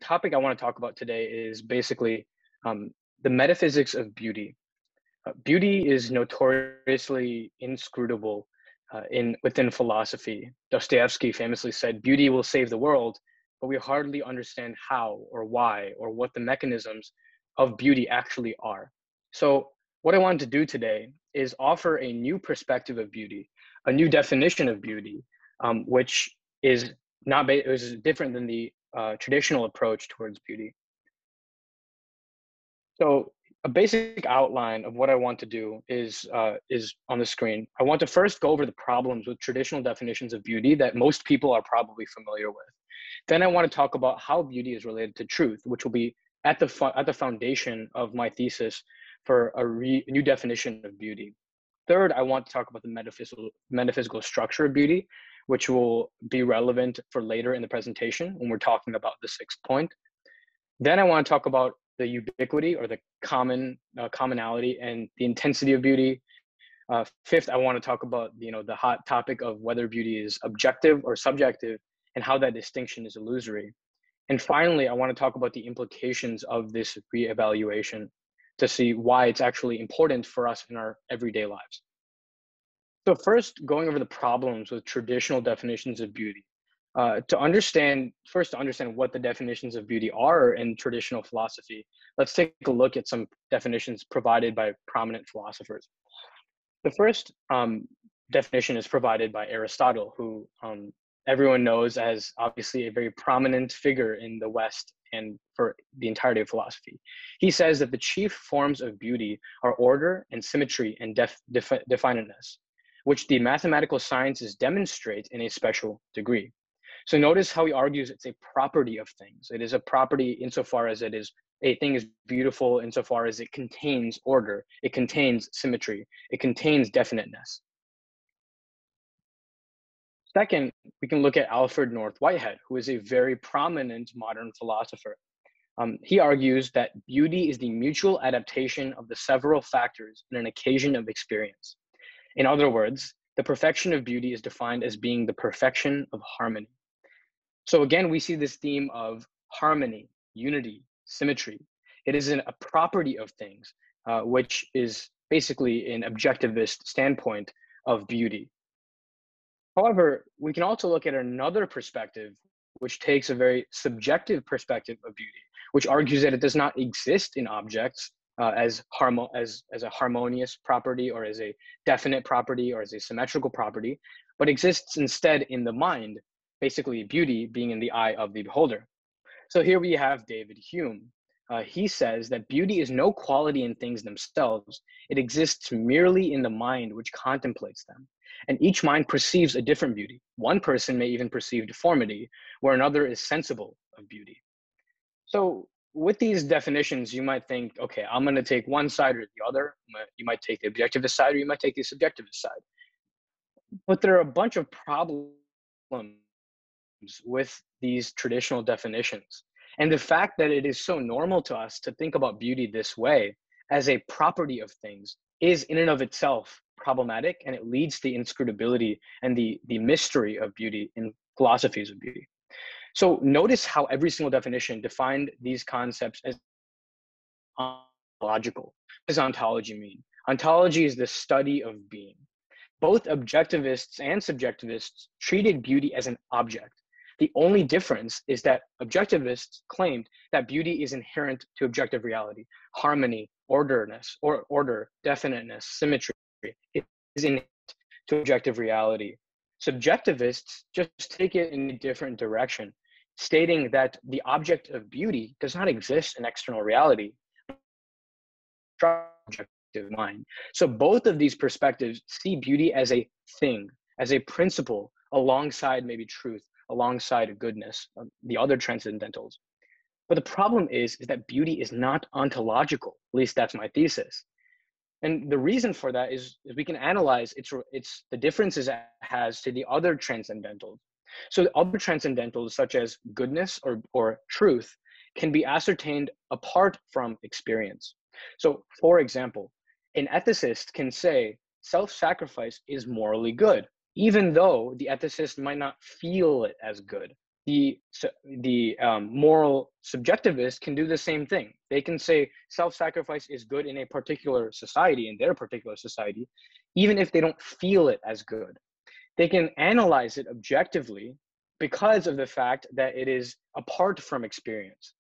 topic I want to talk about today is basically the metaphysics of beauty. Beauty is notoriously inscrutable within philosophy. Dostoevsky famously said, "Beauty will save the world," but we hardly understand how or why or what the mechanisms of beauty actually are. So, what I wanted to do today is offer a new perspective of beauty, a new definition of beauty, which is not is different than the traditional approach towards beauty. So a basic outline of what I want to do is on the screen. I want to first go over the problems with traditional definitions of beauty that most people are probably familiar with. Then I want to talk about how beauty is related to truth, which will be at the foundation of my thesis for a new definition of beauty. Third, I want to talk about the metaphysical structure of beauty, which will be relevant for later in the presentation when we're talking about the sixth point. Then I want to talk about the ubiquity or the commonality and the intensity of beauty. Fifth, I want to talk about the hot topic of whether beauty is objective or subjective and how that distinction is illusory. And finally, I want to talk about the implications of this reevaluation to see why it's actually important for us in our everyday lives. So first, going over the problems with traditional definitions of beauty. To understand what the definitions of beauty are in traditional philosophy, let's take a look at some definitions provided by prominent philosophers. The first definition is provided by Aristotle, who everyone knows as obviously a very prominent figure in the West and for the entirety of philosophy. He says that the chief forms of beauty are order and symmetry and definiteness, which the mathematical sciences demonstrate in a special degree. So notice how he argues it's a property of things. It is a property insofar as a thing is beautiful insofar as it contains order, it contains symmetry, it contains definiteness. Second, we can look at Alfred North Whitehead, who is a very prominent modern philosopher. He argues that beauty is the mutual adaptation of the several factors in an occasion of experience. In other words, the perfection of beauty is defined as being the perfection of harmony. So again, we see this theme of harmony, unity, symmetry. It is a property of things, which is basically an objectivist standpoint of beauty. However, we can also look at another perspective, which takes a very subjective perspective of beauty, which argues that it does not exist in objects as a harmonious property or as a definite property or as a symmetrical property, but exists instead in the mind, basically beauty being in the eye of the beholder. So here we have David Hume. He says that beauty is no quality in things themselves. It exists merely in the mind which contemplates them. And each mind perceives a different beauty. One person may even perceive deformity, where another is sensible of beauty. So with these definitions, you might think, okay, I'm going to take one side or the other. You might take the objectivist side or you might take the subjectivist side. But there are a bunch of problems with these traditional definitions. And the fact that it is so normal to us to think about beauty this way as a property of things is in and of itself problematic, and it leads to the inscrutability and the mystery of beauty in philosophies of beauty. So notice how every single definition defined these concepts as ontological. What does ontology mean? Ontology is the study of being. Both objectivists and subjectivists treated beauty as an object. The only difference is that objectivists claimed that beauty is inherent to objective reality. Harmony, order, definiteness, symmetry is inherent to objective reality. Subjectivists just take it in a different direction, stating that the object of beauty does not exist in external reality, objective mind. So both of these perspectives see beauty as a thing, as a principle, alongside maybe truth, alongside goodness, the other transcendentals. But the problem is that beauty is not ontological. At least that's my thesis. And the reason for that is we can analyze the differences it has to the other transcendentals. So the other transcendentals, such as goodness or truth, can be ascertained apart from experience. So for example, an ethicist can say self-sacrifice is morally good, even though the ethicist might not feel it as good. the moral subjectivist can do the same thing. They can say self-sacrifice is good in a particular society, in their particular society, even if they don't feel it as good. They can analyze it objectively because of the fact that it is apart from experience.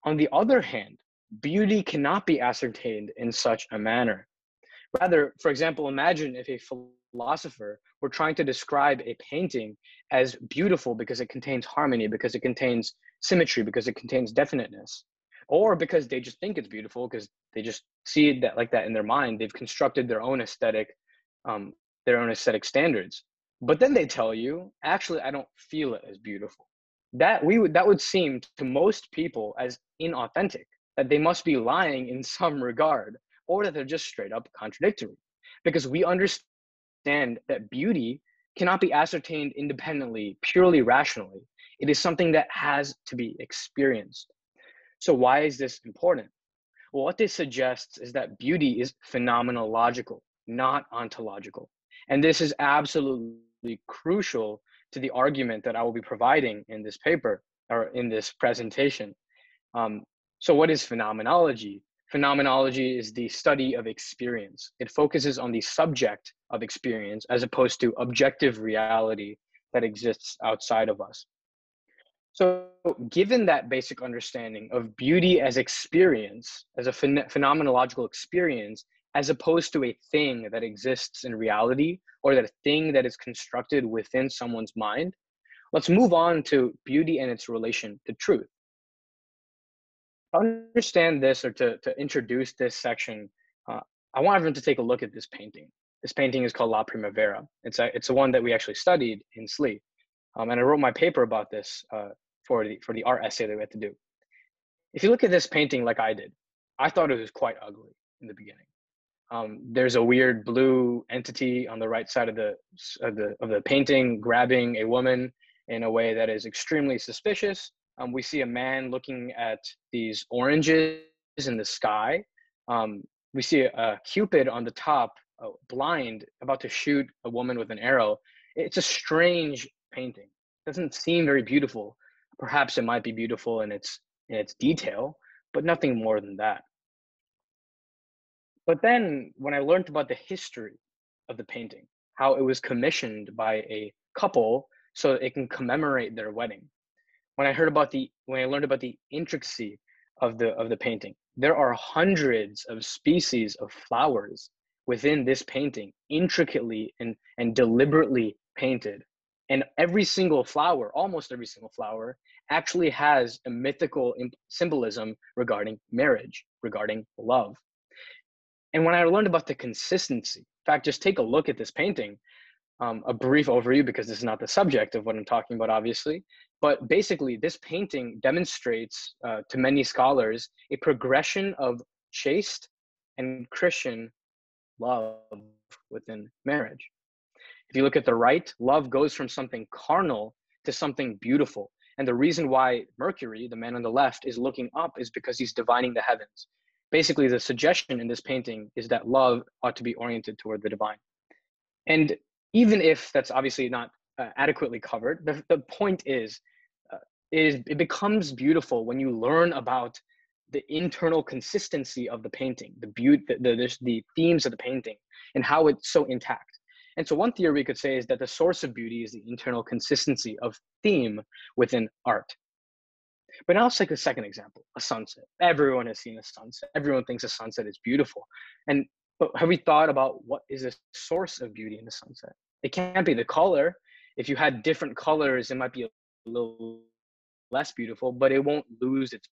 On the other hand, beauty cannot be ascertained in such a manner. Rather, for example, imagine if a philosopher were trying to describe a painting as beautiful because it contains harmony, because it contains symmetry, because it contains definiteness, or because they just think it's beautiful because they just see it that, like that in their mind. They've constructed um, their own aesthetic standards. But then they tell you, actually, I don't feel it as beautiful. That would seem to most people as inauthentic, that they must be lying in some regard, or that they're just straight up contradictory. Because we understand that beauty cannot be ascertained independently, purely rationally. It is something that has to be experienced. So why is this important? Well, what this suggests is that beauty is phenomenological, not ontological. And this is absolutely crucial to the argument that I will be providing in this paper or in this presentation. So what is phenomenology? Phenomenology is the study of experience. It focuses on the subject of experience as opposed to objective reality that exists outside of us. So given that basic understanding of beauty as experience, as a phenomenological experience, as opposed to a thing that exists in reality or that a thing that is constructed within someone's mind, let's move on to beauty and its relation to truth. To understand this, or to introduce this section, I want everyone to take a look at this painting. This painting is called La Primavera. It's the one that we actually studied in SLE. And I wrote my paper about this for the art essay that we had to do. If you look at this painting like I did, I thought it was quite ugly in the beginning. There's a weird blue entity on the right side of the painting grabbing a woman in a way that is extremely suspicious. We see a man looking at these oranges in the sky. We see a Cupid on the top, blind, about to shoot a woman with an arrow. It's a strange painting. It doesn't seem very beautiful. Perhaps it might be beautiful in its detail, but nothing more than that. But then when I learned about the history of the painting, how it was commissioned by a couple so it can commemorate their wedding, when I learned about the intricacy of the painting, there are hundreds of species of flowers within this painting, intricately and deliberately painted. And every single flower, almost every single flower, actually has a mythical symbolism regarding marriage, regarding love. And when I learned about the consistency, in fact, just take a look at this painting, a brief overview, because this is not the subject of what I'm talking about, obviously. But basically, this painting demonstrates to many scholars a progression of chaste and Christian love within marriage. If you look at the right, love goes from something carnal to something beautiful. And the reason why Mercury, the man on the left, is looking up is because he's divining the heavens. Basically, the suggestion in this painting is that love ought to be oriented toward the divine. And even if that's obviously not adequately covered, the point is, it becomes beautiful when you learn about the internal consistency of the painting, the beauty, the themes of the painting, and how it's so intact. And so one theory we could say is that the source of beauty is the internal consistency of theme within art. But now let's take a second example, a sunset. Everyone has seen a sunset. Everyone thinks a sunset is beautiful. But have we thought about what is the source of beauty in the sunset? It can't be the color. If you had different colors, it might be a little less beautiful, but it won't lose its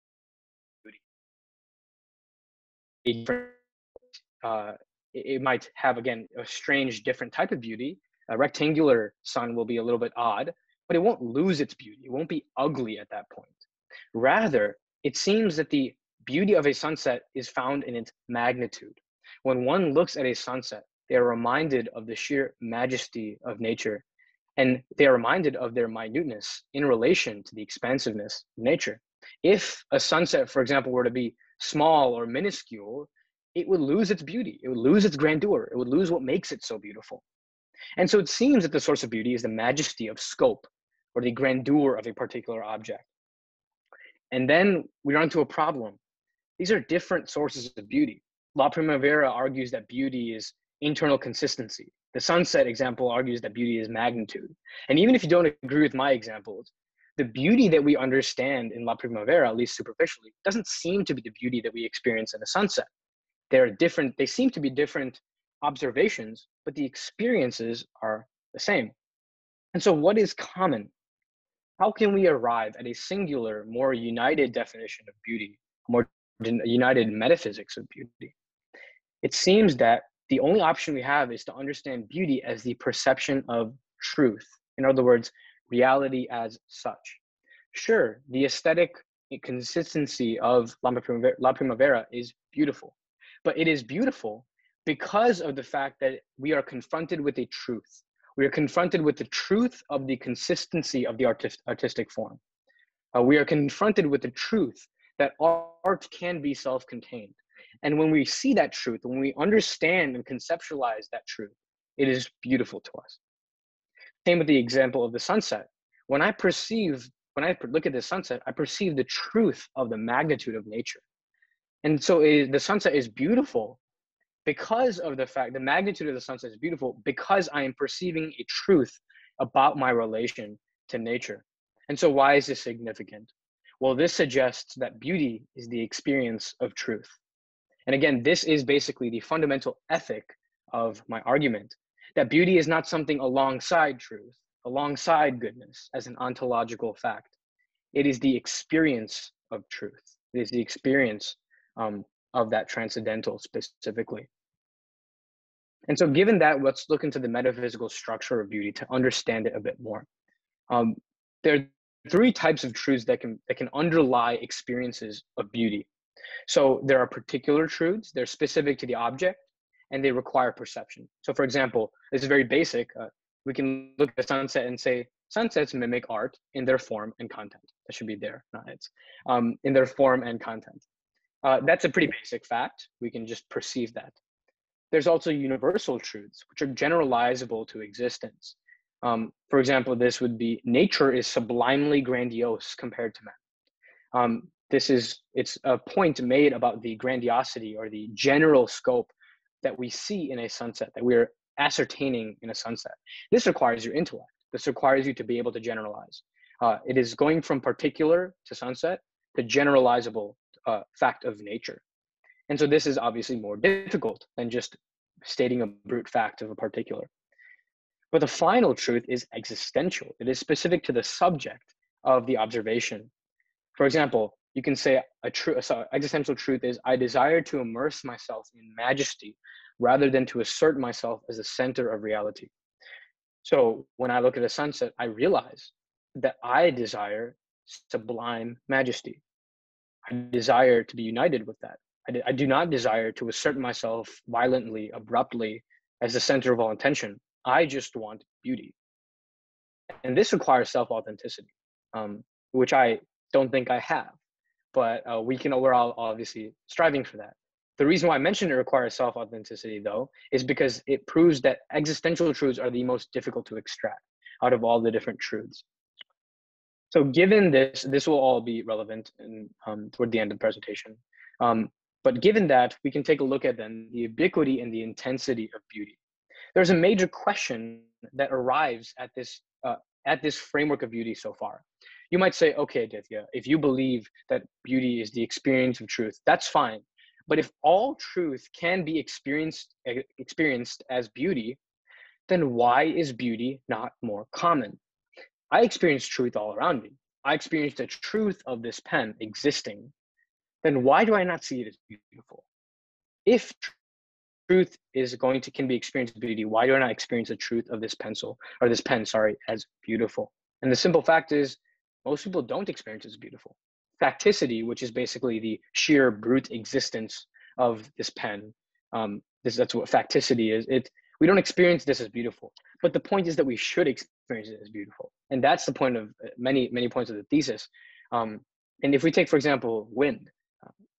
beauty. It might have, again, a strange, different type of beauty. A rectangular sun will be a little bit odd, but it won't lose its beauty. It won't be ugly at that point. Rather, it seems that the beauty of a sunset is found in its magnitude. When one looks at a sunset, they are reminded of the sheer majesty of nature, and they are reminded of their minuteness in relation to the expansiveness of nature. If a sunset, for example, were to be small or minuscule, it would lose its beauty. It would lose its grandeur. It would lose what makes it so beautiful. And so it seems that the source of beauty is the majesty of scope, or the grandeur of a particular object. And then we run into a problem. These are different sources of beauty. La Primavera argues that beauty is internal consistency. The sunset example argues that beauty is magnitude. And even if you don't agree with my examples, the beauty that we understand in La Primavera, at least superficially, doesn't seem to be the beauty that we experience in the sunset. They seem to be different observations, but the experiences are the same. And so what is common? How can we arrive at a singular, more united definition of beauty, more united metaphysics of beauty? It seems that the only option we have is to understand beauty as the perception of truth. In other words, reality as such. Sure, the aesthetic consistency of La Primavera is beautiful, but it is beautiful because of the fact that we are confronted with a truth. We are confronted with the truth of the consistency of the artistic form. We are confronted with the truth that art can be self-contained. And when we see that truth, when we understand and conceptualize that truth, it is beautiful to us. Same with the example of the sunset. When I look at the sunset, I perceive the truth of the magnitude of nature. And so the sunset is beautiful because of the fact, the magnitude of the sunset is beautiful because I am perceiving a truth about my relation to nature. And so why is this significant? Well, this suggests that beauty is the experience of truth. And again, this is basically the fundamental ethic of my argument, that beauty is not something alongside truth, alongside goodness as an ontological fact. It is the experience of truth. It is the experience of that transcendental specifically. And so given that, let's look into the metaphysical structure of beauty to understand it a bit more. There are three types of truths that can underlie experiences of beauty. So there are particular truths, they're specific to the object, and they require perception. So for example, this is very basic. We can look at the sunset and say, sunsets mimic art in their form and content. That should be there, not its. In their form and content. That's a pretty basic fact. We can just perceive that. There's also universal truths, which are generalizable to existence. For example, this would be, nature is sublimely grandiose compared to man. It's a point made about the grandiosity or the general scope that we see in a sunset, that we're ascertaining in a sunset. This requires your intellect. This requires you to be able to generalize. It is going from particular to sunset to generalizable fact of nature. And so this is obviously more difficult than just stating a brute fact of a particular. But the final truth is existential. It is specific to the subject of the observation. For example, you can say existential truth is, I desire to immerse myself in majesty rather than to assert myself as the center of reality. So when I look at a sunset, I realize that I desire sublime majesty. I desire to be united with that. I do not desire to assert myself violently, abruptly as the center of all intention. I just want beauty. And this requires self-authenticity, which I don't think I have, but we're all obviously striving for that. The reason why I mentioned it requires self-authenticity, though, is because it proves that existential truths are the most difficult to extract out of all the different truths. So given this will all be relevant toward the end of the presentation. But given that, we can take a look at then the ubiquity and the intensity of beauty. There's a major question that arrives at this framework of beauty so far. You might say, okay, Aditya, if you believe that beauty is the experience of truth, that's fine. But if all truth can be experienced as beauty, then why is beauty not more common? I experience truth all around me. I experience the truth of this pen existing. Then why do I not see it as beautiful? If truth can be experienced as beauty, why do I not experience the truth of this pen, as beautiful? And the simple fact is, most people don't experience it as beautiful. Facticity, which is basically the sheer brute existence of this pen, that's what facticity is. We don't experience this as beautiful, but the point is that we should experience it as beautiful. And that's the point of many points of the thesis. And if we take, for example, wind,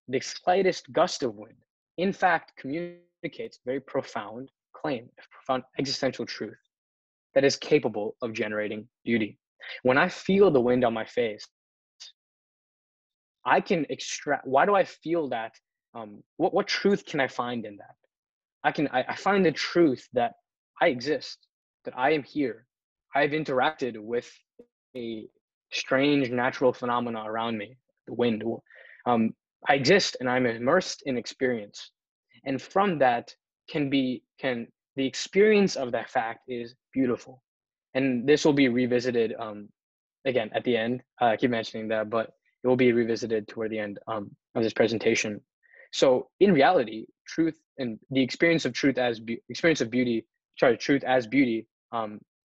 the slightest gust of wind, in fact, communicates a very profound claim, a profound existential truth that is capable of generating beauty. When I feel the wind on my face, I can extract, why do I feel that? What truth can I find in that? I find the truth that I exist, that I am here. I've interacted with a strange natural phenomena around me, the wind. Um, I exist and I'm immersed in experience. And from that can the experience of that fact is beautiful. And this will be revisited again at the end. I keep mentioning that, but it will be revisited toward the end of this presentation. So in reality, truth and the experience of truth as truth as beauty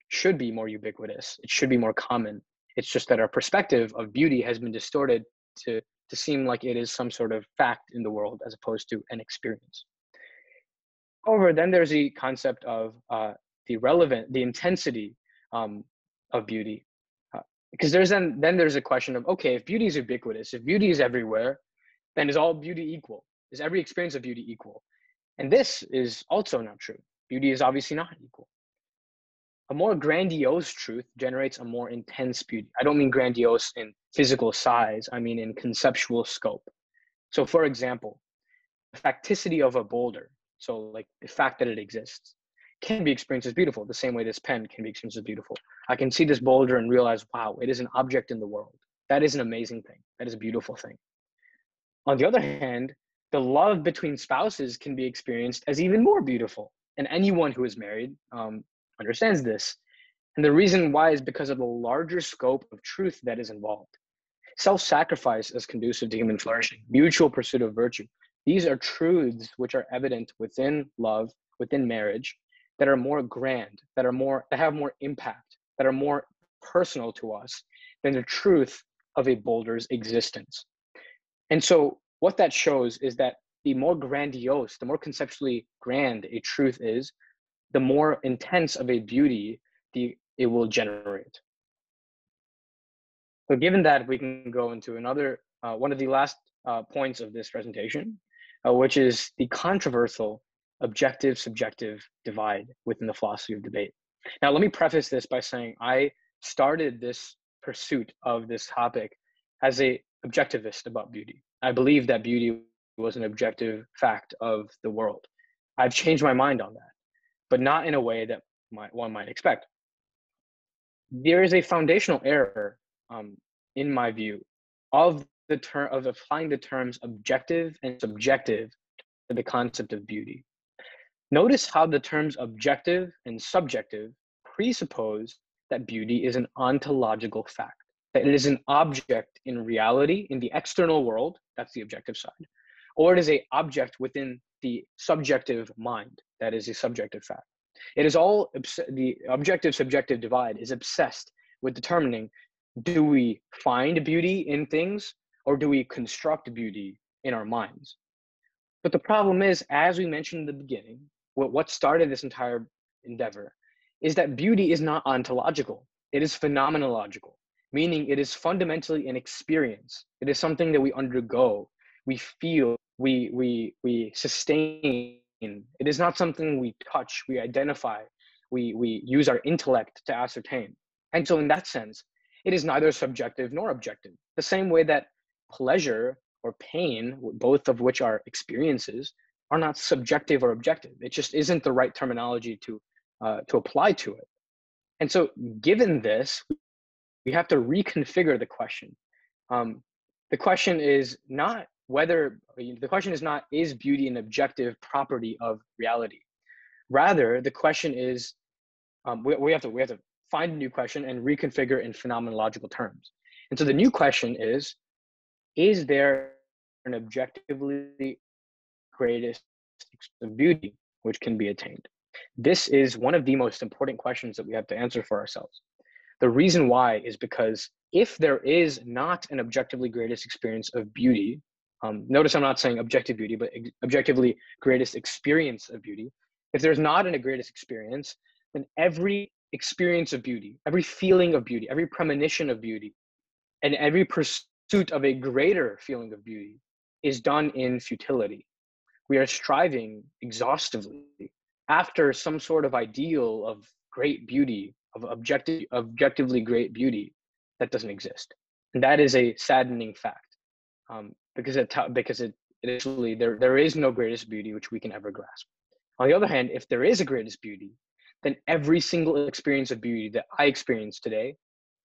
should be more ubiquitous. It should be more common. It's just that our perspective of beauty has been distorted to seem like it is some sort of fact in the world as opposed to an experience. However, then there's the concept of the intensity of beauty. Because then there's a question of, okay, if beauty is ubiquitous, if beauty is everywhere, then is all beauty equal? Is every experience of beauty equal? And this is also not true. Beauty is obviously not equal. A more grandiose truth generates a more intense beauty. I don't mean grandiose in physical size, I mean in conceptual scope. So for example, the facticity of a boulder, so like the fact that it exists, can be experienced as beautiful, the same way this pen can be experienced as beautiful. I can see this boulder and realize, wow, it is an object in the world. That is an amazing thing. That is a beautiful thing. On the other hand, the love between spouses can be experienced as even more beautiful. And anyone who is married understands this. And the reason why is because of the larger scope of truth that is involved. Self-sacrifice is conducive to human flourishing, mutual pursuit of virtue. These are truths which are evident within love, within marriage, that are more grand, that have more impact, that are more personal to us than the truth of a boulder's existence. And so what that shows is that the more grandiose, the more conceptually grand a truth is, the more intense of a beauty it will generate. So given that, we can go into another, one of the last points of this presentation, which is the controversial objective-subjective divide within the philosophy of debate. Now, let me preface this by saying I started this pursuit of this topic as an objectivist about beauty. I believe that beauty was an objective fact of the world. I've changed my mind on that, but not in a way that one might expect. There is a foundational error, in my view, of applying the terms objective and subjective to the concept of beauty. Notice how the terms objective and subjective presuppose that beauty is an ontological fact, that it is an object in reality, in the external world, that's the objective side, or it is an object within the subjective mind, that is a subjective fact. It is all, the objective-subjective divide is obsessed with determining, do we find beauty in things or do we construct beauty in our minds? But the problem is, as we mentioned in the beginning, what started this entire endeavor is that beauty is not ontological. It is phenomenological, meaning it is fundamentally an experience. It is something that we undergo, we feel, we sustain. It is not something we touch, we identify, we use our intellect to ascertain. And so in that sense, it is neither subjective nor objective. The same way that pleasure or pain, both of which are experiences, are not subjective or objective. It just isn't the right terminology to apply to it. And so given this, we have to reconfigure the question. The question is not, is beauty an objective property of reality? Rather, the question is, we have to find a new question and reconfigure in phenomenological terms. And so the new question is there an objectively greatest of beauty which can be attained? This is one of the most important questions that we have to answer for ourselves. The reason why is because if there is not an objectively greatest experience of beauty, notice I'm not saying objective beauty, but objectively greatest experience of beauty. If there's not a greatest experience, then every experience of beauty, every feeling of beauty, every premonition of beauty, and every pursuit of a greater feeling of beauty is done in futility. We are striving exhaustively after some sort of ideal of great beauty of objectively great beauty that doesn't exist. And that is a saddening fact, because initially there is no greatest beauty which we can ever grasp. On the other hand, if there is a greatest beauty, then every single experience of beauty that I experience today,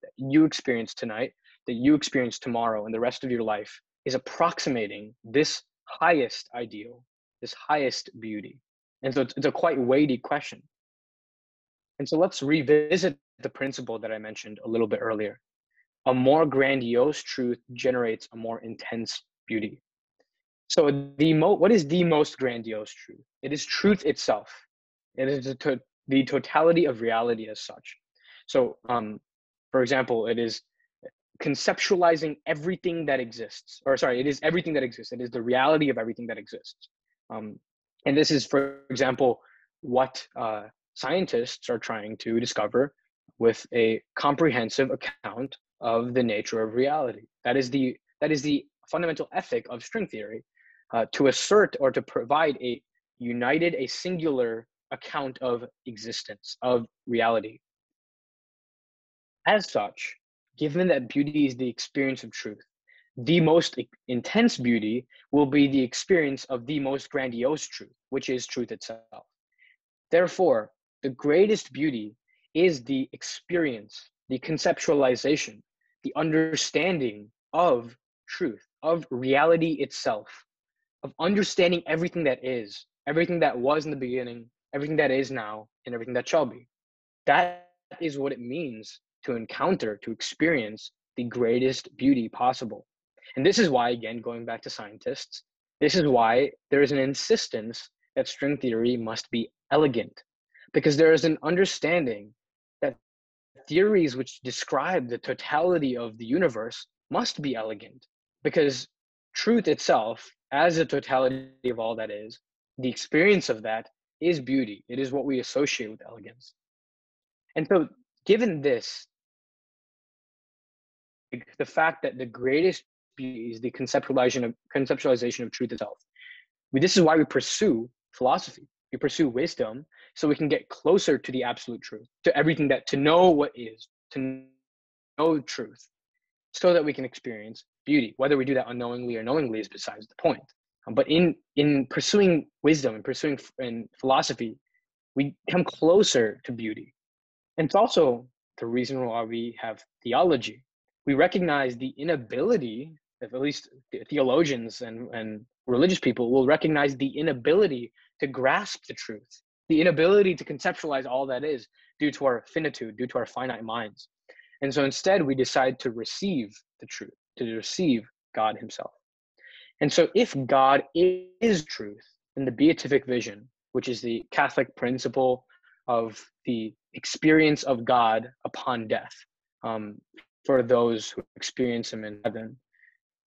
that you experience tonight, that you experience tomorrow, and the rest of your life is approximating this highest ideal, this highest beauty. And so it's a quite weighty question. And so let's revisit the principle that I mentioned a little bit earlier. A more grandiose truth generates a more intense beauty. So what is the most grandiose truth? It is truth itself. It is the totality of reality as such. So, for example, it is conceptualizing everything that exists, it is everything that exists. It is the reality of everything that exists. And this is, for example, what scientists are trying to discover with a comprehensive account of the nature of reality. That is the fundamental ethic of string theory, to assert or to provide a singular account of existence, of reality. As such, given that beauty is the experience of truth, the most intense beauty will be the experience of the most grandiose truth, which is truth itself. Therefore, the greatest beauty is the experience, the conceptualization, the understanding of truth, of reality itself, of understanding everything that is, everything that was in the beginning, everything that is now, and everything that shall be. That is what it means to encounter, to experience the greatest beauty possible. And this is why, again, going back to scientists, this is why there is an insistence that string theory must be elegant, because there is an understanding that theories which describe the totality of the universe must be elegant, because truth itself, as the totality of all that is, the experience of that is beauty. It is what we associate with elegance. And so, given this, the fact that the greatest beauty is the conceptualization of truth itself, this is why we pursue philosophy. We pursue wisdom so we can get closer to the absolute truth, to everything to know what is, to know truth, so that we can experience beauty. Whether we do that unknowingly or knowingly is besides the point. But in pursuing wisdom and pursuing philosophy, we come closer to beauty. And it's also the reason why we have theology. We recognize the inability, at least theologians and religious people will recognize the inability to grasp the truth, the inability to conceptualize all that is due to our finitude, due to our finite minds. And so instead, we decide to receive the truth, to receive God himself. And so if God is truth, then the beatific vision, which is the Catholic principle of the experience of God upon death, for those who experience him in heaven,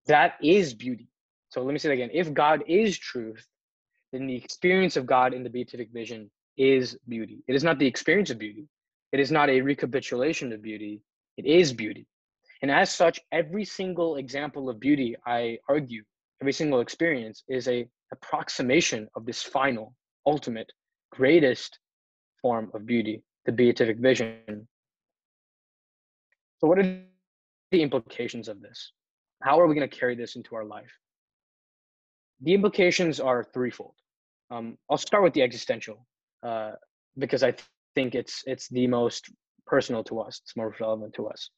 that is beauty. So let me say that again. If God is truth, then the experience of God in the beatific vision is beauty. It is not the experience of beauty. It is not a recapitulation of beauty. It is beauty. And as such, every single example of beauty, I argue, every single experience is a approximation of this final, ultimate, greatest form of beauty, the beatific vision. So what are the implications of this? How are we going to carry this into our life? The implications are threefold. I'll start with the existential, because I think it's the most personal to us. It's more relevant to us.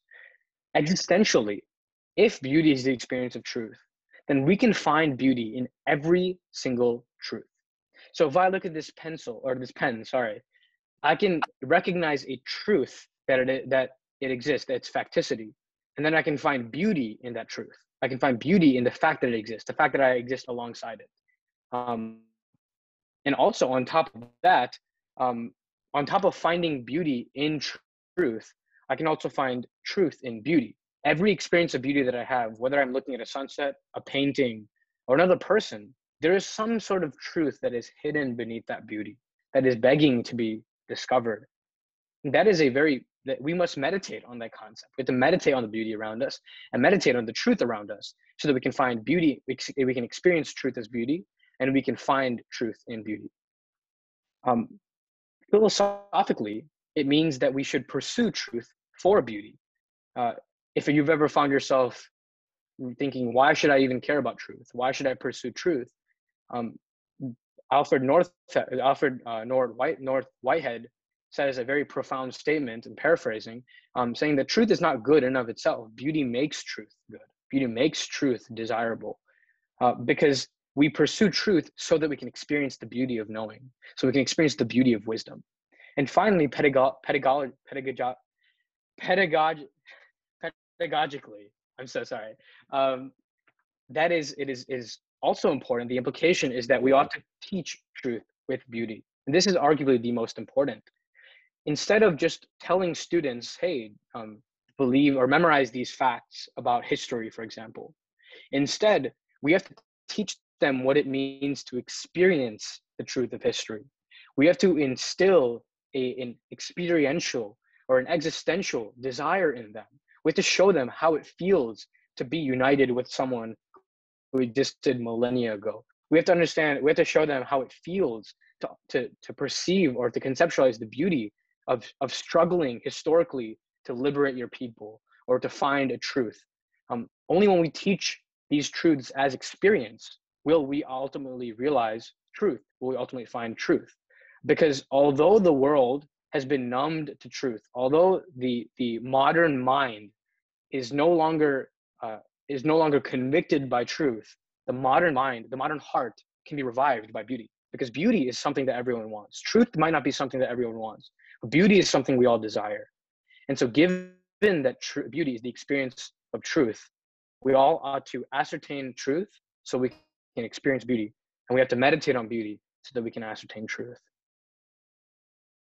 Existentially, if beauty is the experience of truth, then we can find beauty in every single truth. So if I look at this pen, I can recognize a truth that it exists, its facticity, and then I can find beauty in that truth. I can find beauty in the fact that it exists, the fact that I exist alongside it. And also on top of that, on top of finding beauty in truth, I can also find truth in beauty. Every experience of beauty that I have, whether I'm looking at a sunset, a painting, or another person, there is some sort of truth that is hidden beneath that beauty, that is begging to be discovered. And that is that we must meditate on that concept. We have to meditate on the beauty around us and meditate on the truth around us so that we can find beauty, we can experience truth as beauty, and we can find truth in beauty. Philosophically, it means that we should pursue truth for beauty. Uh, if you've ever found yourself thinking, why should I even care about truth? Why should I pursue truth? Um, North Whitehead says a very profound statement, and paraphrasing, saying that truth is not good in and of itself. Beauty makes truth good. Beauty makes truth desirable, because we pursue truth so that we can experience the beauty of knowing, so we can experience the beauty of wisdom. And finally, pedagogically, I'm so sorry. That is also important. The implication is that we ought to teach truth with beauty. And this is arguably the most important. Instead of just telling students, hey, believe or memorize these facts about history, for example, instead, we have to teach them what it means to experience the truth of history. We have to instill an experiential or an existential desire in them. We have to show them how it feels to be united with someone who existed millennia ago. We have to understand, we have to show them how it feels to perceive or to conceptualize the beauty of struggling historically to liberate your people or to find a truth. Only when we teach these truths as experience will we ultimately realize truth, will we ultimately find truth. Because although the world has been numbed to truth, although the modern mind is no longer convicted by truth, the modern mind, the modern heart can be revived by beauty, because beauty is something that everyone wants. Truth might not be something that everyone wants, but beauty is something we all desire. And so given that beauty is the experience of truth, we all ought to ascertain truth so we can experience beauty, and we have to meditate on beauty so that we can ascertain truth.